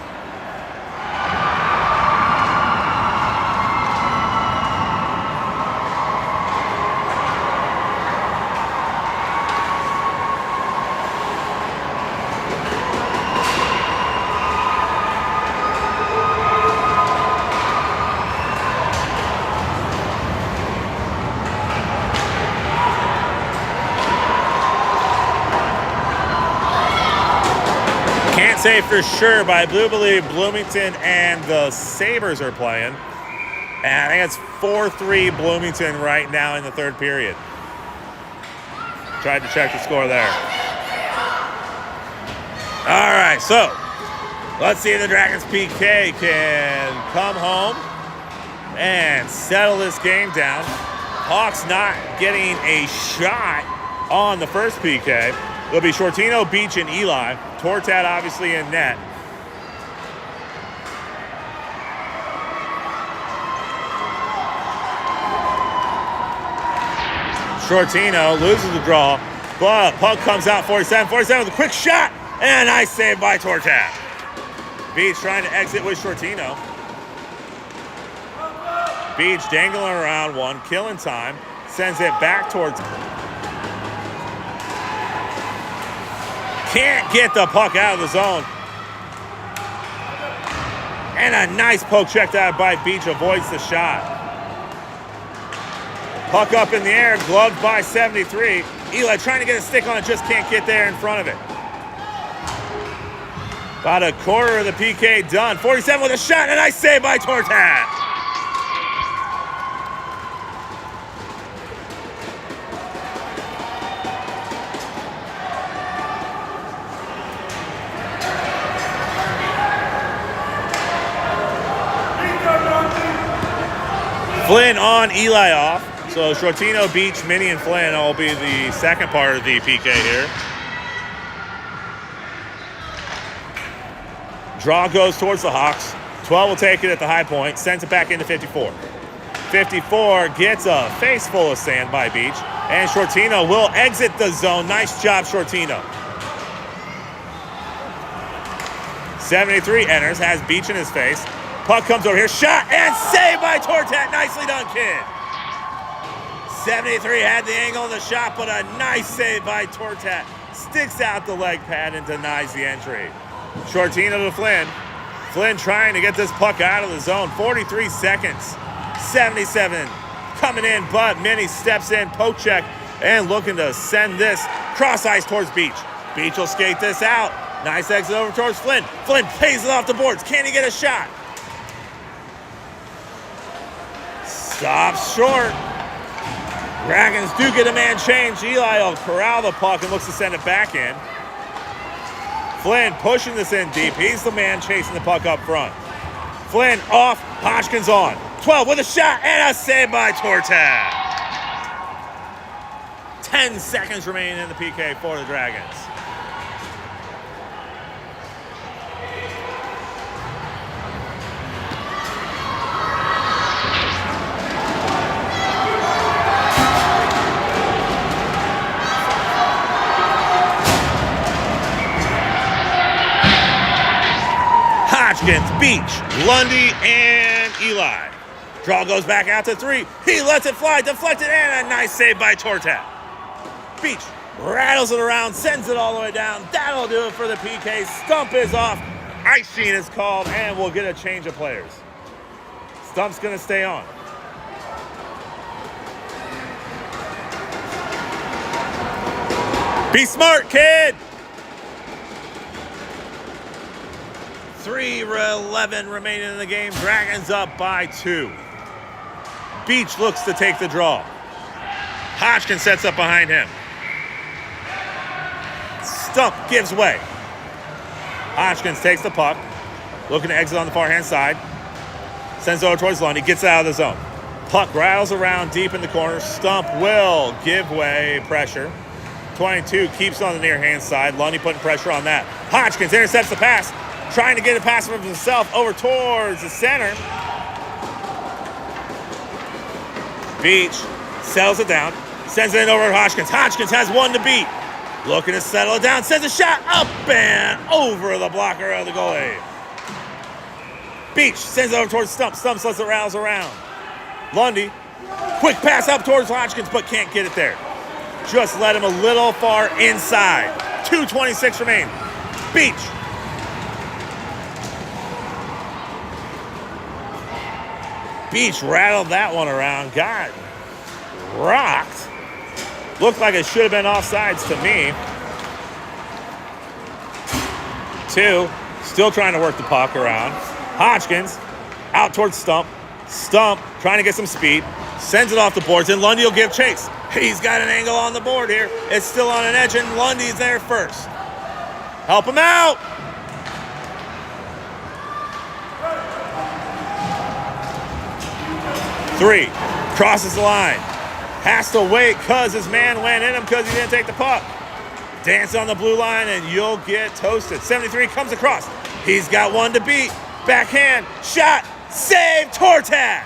Say for sure, but I do believe Bloomington and the Sabres are playing. And I think it's 4-3 Bloomington right now in the third period. Tried to check the score there. All right, so let's see if the Dragons PK can come home and settle this game down. Hawks not getting a shot on the first PK. It'll be Shortino, Beach, and Eli. Tortat obviously in net. Shortino loses the draw, but puck comes out 47. 47 with a quick shot, and a nice save by Tortat. Beach trying to exit with Shortino. Beach dangling around one, killing time, sends it back towards. Can't get the puck out of the zone. And a nice poke checked out by Beach, avoids the shot. Puck up in the air, gloved by 73. Eli trying to get a stick on it, just can't get there in front of it. About a quarter of the PK done. 47 with a shot, and a nice save by Tortat. Flynn on, Eli off. So Shortino, Beach, Minnie, and Flynn will be the second part of the PK here. Draw goes towards the Hawks. 12 will take it at the high point, sends it back into 54. 54 gets a face full of sand by Beach, and Shortino will exit the zone. Nice job, Shortino. 73 enters, has Beach in his face. Puck comes over here, shot and saved by Tortat. Nicely done, kid. 73 had the angle of the shot, but a nice save by Tortat. Sticks out the leg pad and denies the entry. Shortino to Flynn. Flynn trying to get this puck out of the zone. 43 seconds. 77 coming in, but Minnie steps in, poke check, and looking to send this cross ice towards Beach. Beach will skate this out. Nice exit over towards Flynn. Flynn pays it off the boards. Can he get a shot? Stops short. Dragons do get a man change. Eli will corral the puck and looks to send it back in. Flynn pushing this in deep. He's the man chasing the puck up front. Flynn off. Hodgkins on. 12 with a shot and a save by Torta. 10 seconds remaining in the PK for the Dragons. Hodgkins, Beach, Lundy, and Eli. Draw goes back out to 3. He lets it fly, deflected, and a nice save by Torta. Beach rattles it around, sends it all the way down. That'll do it for the PK. Stump is off. Icing is called, and we'll get a change of players. Stump's going to stay on. Be smart, kid! 3:11 remaining in the game. Dragons up by 2. Beach looks to take the draw. Hodgkins sets up behind him. Stump gives way. Hodgkins takes the puck. Looking to exit on the far-hand side. Sends it over towards Lundy. Gets it out of the zone. Puck rattles around deep in the corner. Stump will give way. Pressure. 22 keeps on the near-hand side. Lundy putting pressure on that. Hodgkins intercepts the pass. Trying to get a pass from himself over towards the center. Beach settles it down. Sends it in over to Hodgkins. Hodgkins has one to beat. Looking to settle it down. Sends a shot up and over the blocker of the goalie. Beach sends it over towards Stump. Stump lets it rouse around. Lundy, quick pass up towards Hodgkins, but can't get it there. Just let him a little far inside. 2:26 remain. Beach. Beach rattled that one around. Got rocked. Looked like it should have been offsides to me. 2, still trying to work the puck around. Hodgkins out towards Stump. Stump trying to get some speed. Sends it off the boards, and Lundy will give chase. He's got an angle on the board here. It's still on an edge, and Lundy's there first. Help him out. Three, crosses the line. Has to wait because his man went in him because he didn't take the puck. Dance on the blue line and you'll get toasted. 73 comes across. He's got one to beat. Backhand, shot, save, Tortak.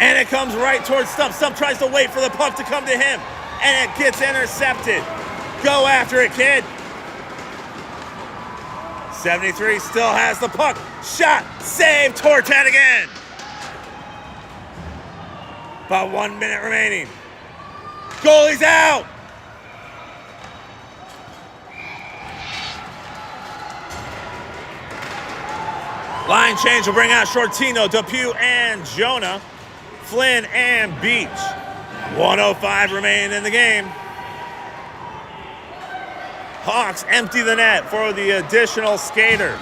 And it comes right towards Stump. Stump tries to wait for the puck to come to him. And it gets intercepted. Go after it, kid. 73 still has the puck. Shot, save, Tortat again. About 1 minute remaining. Goalie's out. Line change will bring out Shortino, Depew, and Jonah. Flynn and Beach. 1:05 remaining in the game. Hawks empty the net for the additional skater.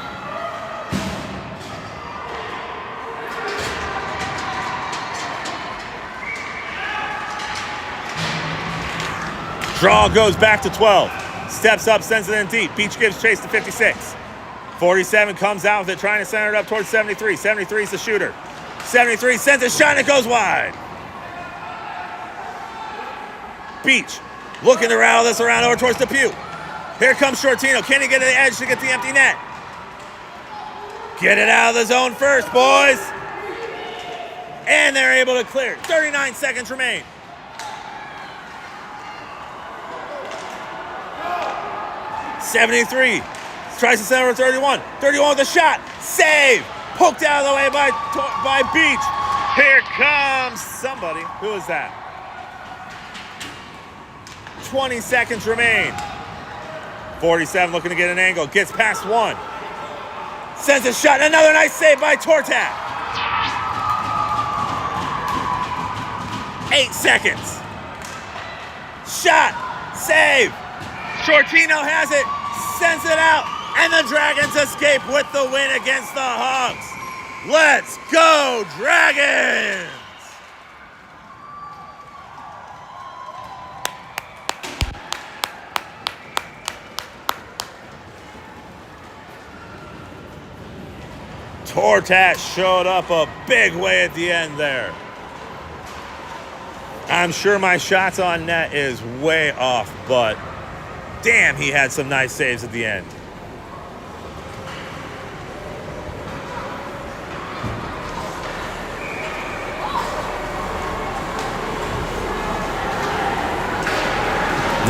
Draw goes back to 12. Steps up, sends it in deep. Beach gives chase to 56. 47 comes out with it, trying to center it up towards 73. 73 is the shooter. 73 sends a shot and it goes wide. Beach looking to rattle this around over towards Depew. Here comes Shortino. Can he get to the edge to get the empty net? Get it out of the zone first, boys. And they're able to clear. 39 seconds remain. .73 tries to center over 31. 31 with a shot. Save. Poked out of the way by Beach. Here comes somebody. Who is that? 20 seconds remain. 47 looking to get an angle. Gets past 1. Sends a shot. Another nice save by Tortak. 8 seconds. shot, save. Shortino has it, sends it out, and the Dragons escape with the win against the Hawks. Let's go, Dragons! Tortas showed up a big way at the end there. I'm sure my shots on net is way off, but damn, he had some nice saves at the end.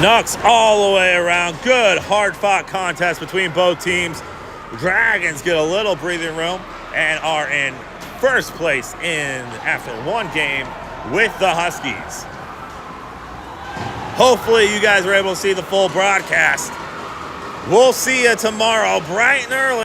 Knucks all the way around. Good, hard-fought contest between both teams. The Dragons get a little breathing room and are in first place after one game with the Huskies. Hopefully you guys were able to see the full broadcast. We'll see you tomorrow bright and early.